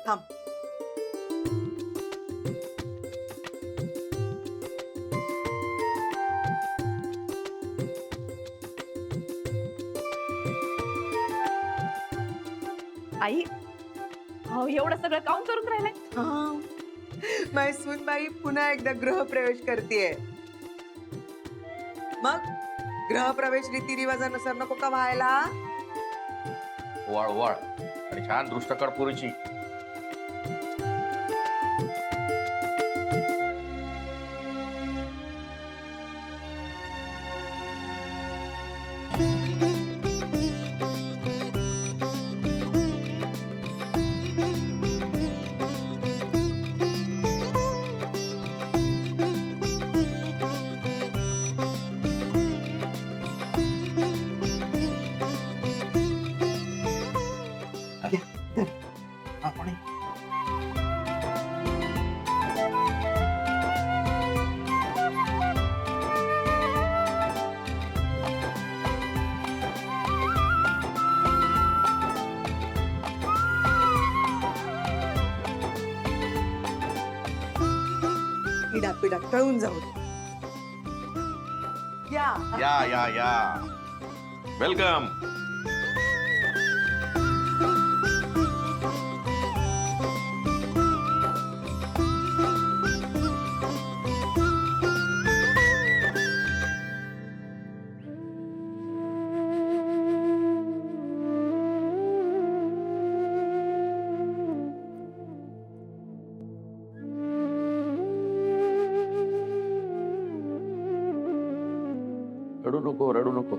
थांब. आई हो एवढं सगळं काऊन करून राहिलंय? माझी सूनबाई पुन्हा एकदा गृहप्रवेश करतेय. मग गृहप्रवेश रीतिरिवाजानुसार नको का व्हायला? वाळ वाळ आणि छान दृष्टकड पुरीची. पिढा टळून जाऊ दे. या या या या वेलकम. रडू नको रडू नको.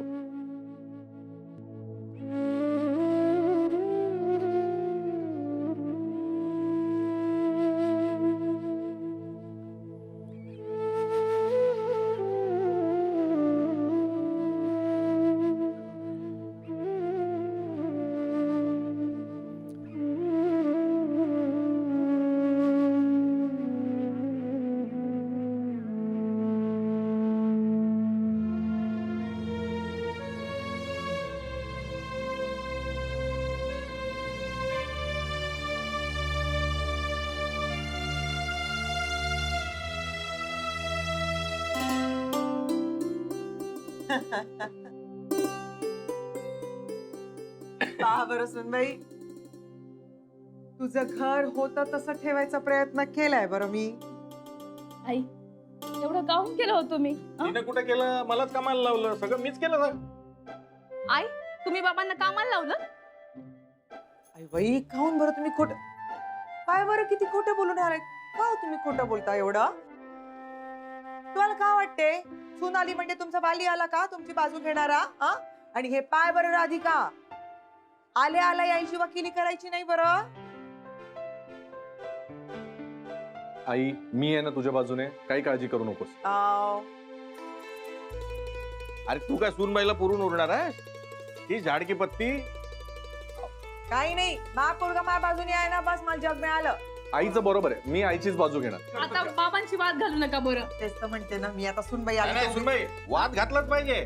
पहा बरं सूनबाई, तुझं घर होतं तसं ठेवायचा प्रयत्न केलाय बरं मी. आई एवढं काऊन केलं होतं मी? तिने कुठे केलं? मलाच कामाला लावलं. सगळं मीच केलं सर. आई तुम्ही बाबांना कामाला लावलं? आई बाई, काहून बरं तुम्ही खोट काय बरं किती खोटं बोलून राहिले? का हो तुम्ही खोटं बोलता एवढं? तुम्हाला का वाटते सून आली म्हणजे तुमचा बाली आला का तुमची बाजू घेणारा? हा? आणि हे पाय बरं राधिका, आल्या आल्या यायची वकिली करायची नाही बरं. आई मी आहे ना तुझ्या बाजूने, काही काळजी करू नकोस. अरे तू काय सूनबाईला पुरून उरणार आहेस? ही झाडकी पत्ती. काही नाही, मा पोरगा मा बाजूने आहे ना, बस मला जग मिळालं. आईचं बरोबर आहे, मी आईचीच बाजू घेणार. आता बाबांची वाद घालू नका बरं. तेच तर म्हणते ना मी, आता सूनबाई नाही, नाही, आली. सूनबाई वाद घातलाच पाहिजे.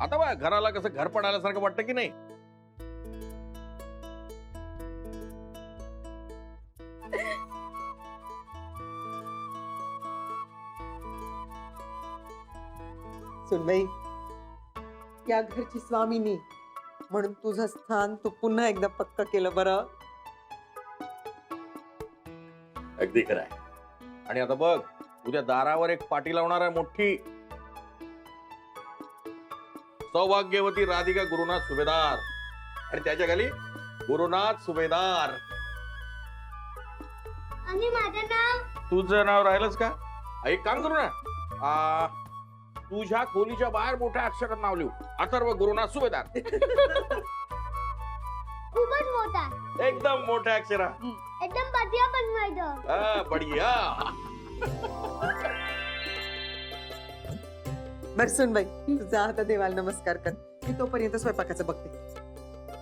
आता बघ घराला कसं घर पडायल्यासारखं वाटतं की नाही? सूनबाई, या घरची स्वामिनी म्हणून तुझं स्थान तू पुन्हा एकदा पक्क केलं बरं. अगदी खरं आहे. आणि आता बघ उद्या दारावर एक पाटी लावणार आहे मोठी. सौभाग्यवती राधिका गुरुनाथ सुभेदार आणि त्याच्या खाली गुरुनाथ सुभेदार. आणि माझं नाव? तुझं नाव राहिलंच का? एक काम करू ना, तुझ्या खोलीच्या बाहेर मोठ्या अक्षरात नाव लिहू, अथर्व गुरुनाथ सुभेदार. खूपच मोठा, एकदम मोठ्या अक्षरात. एकदम बढ़िया बनवायचं. बढिया. बर सूनबाई, तुझा आता देवाला नमस्कार कर, मी तोपर्यंत स्वयंपाकाचं बघते.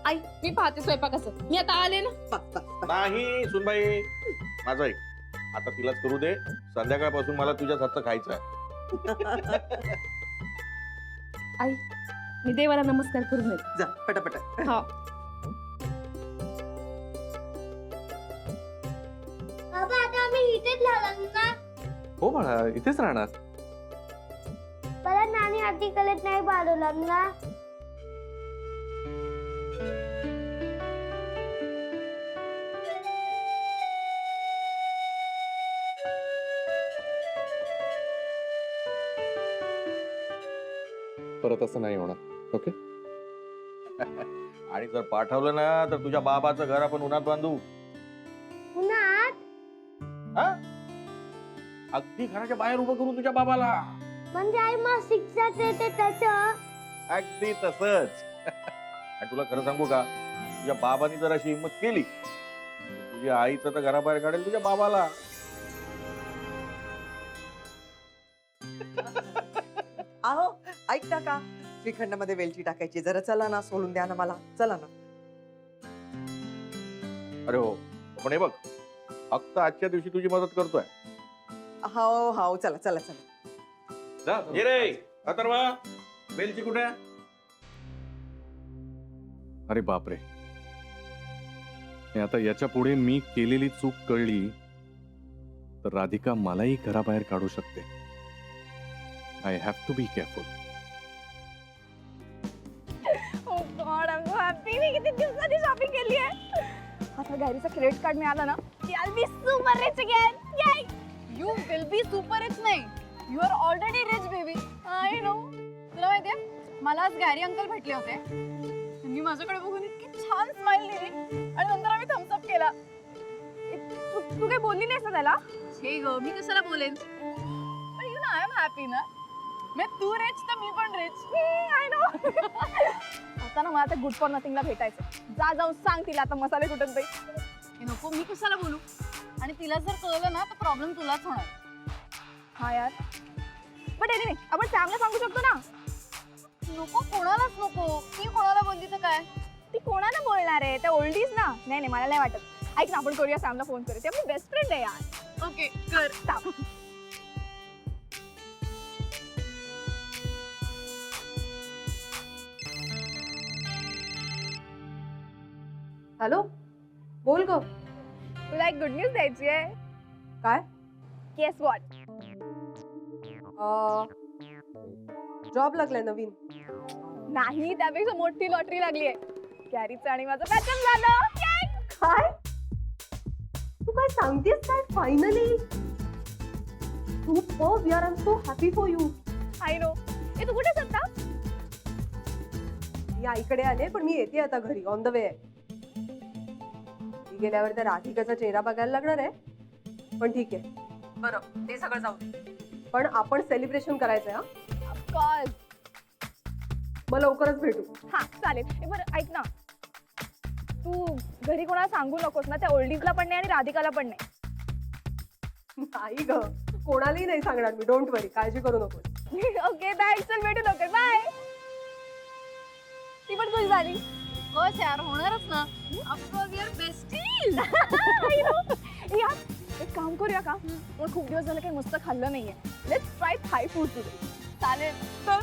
आई मी पाहते स्वयंपाकाचं. मी आता आले ना. बघ, बघ. नाही सुनबाई, माझं ऐक, आता तिलाच करू दे. संध्याकाळपासून मला तुझ्याच हातचं खायचं आहे. आई मी देवाला नमस्कार करून येते. जा पटापट. हा बाबा आता आम्ही इथेच राहणार ना. हो बाळा, इथेच राहणार. परत नानी आधी कलेत नाही पाठवणार ना. परत असं नाही होणार. ओके. आणि जर पाठवलं ना तर तुझ्या बाबाचं घर आपण उन्हात बांधू. उन्हात हा? अगदी घराच्या बाहेर उभं करू तुझ्या बाबाला. म्हणजे आई मग शिक्षा देते तसं. अगदी तसंच. आणि तुला खरं सांगू का, तुझ्या बाबांनी जर अशी हिंमत केली तर तुझ्या आईचं तर घराबाहेर काढेल तुझ्या बाबाला. अहो ऐकता का, श्रीखंड मध्ये वेलची टाकायची, जरा चला ना, सोडून द्या ना मला, चला ना. अरे हो, पण हे बघ, फक्त आजच्या दिवशी तुझी मदत करतोय. हो हो, चला चला चला. जा, ये रे अथर्वा, वेलची कुठे आहे? अरे बापरे, हे आता याच्या पुढे मी केलेली चूक कळली तर राधिका मलाही घराबाहेर काढू शकते. I have to be careful. Oh God, I'm so happy. मी किती दिवसांनी शॉपिंग केली आहे. आता गॅरीचं क्रेडिट कार्ड मिळालं ना की I'll be super rich again. Yay! You will be super rich नाही. You are already rich baby. I know. तुला माहितीये, मला आज गॅरी अंकल भेटले होते. त्यांनी माझ्याकडे बघून इतकी छान स्माइल दिली आणि नंतर आम्ही थम्स अप केला. तू काही बोलली नाहीस ना त्याला? हे ग, मी कशाला बोलेन? पण you know I am happy ना. मी तू रिच तर मी पण रिच. I know. आता ना मला त्या गुड फॉर नथिंगला भेटायचं. जा जाऊन सांग तिला आता मसाले कुठून बाई. हे नको, मी कशाला बोलू? आणि तिला जर कळलं ना तर प्रॉब्लेम तुलाच होणार. हा यार. बट एनिवे आपण सॅमला सांगू शकतो ना. नको, कोणालाच नको. ती कोणाला बोलली तर काय? ती कोणाला बोलणार आहे? त्या ओल्डीज ना. नाही नाही, मला नाही वाटत. ऐक ना, आपण करूया सॅमला फोन करू. ती आपली बेस्ट फ्रेंड आहे यार. ओके कर. थांब. हॅलो, बोल ग. तुला एक गुड न्यूज द्यायची आहे. काय? Guess what? जॉब लागलाय नवीन. नाही, त्यापेक्षा मोठी लॉटरी लागली आहे. गॅरीचं आणि माझं पॅचअप झालं. Yay! काय? तू काय सांगतेस काय? Finally. Super, we are I so happy for you. I know. ए तू कुठे सत्ता? मी आईकडे आले, पण मी येते आता घरी. ऑन द वे आहे. मी गेल्यावर त्या राधिकाचा चेहरा बघायला लागणार आहे, पण ठीक आहे. बरं, ते सगळं जाऊ दे. पण आपण सेलिब्रेशन करायचंय. हा, कॉल. मग लवकरच भेटू. हा चालेल. ए बरं ऐक ना, तू घरी कोणाला सांगू नकोस ना. त्या ओल्डीजला पण नाही आणि राधिकाला पण नाही. नाही ग, कोणालाही नाही सांगणार मी. डोंट वरी, काळजी करू नकोस. Okay thanks. चल भेटू लवकर. बाय. ती पण खुश झाली. बस यार, होणारच ना. Of course we are besties. यार एक काम करूया का? पण खूप दिवस झालं काही मस्त खाल्लं नाहीये. Let's try Thai food today. चालेल. तर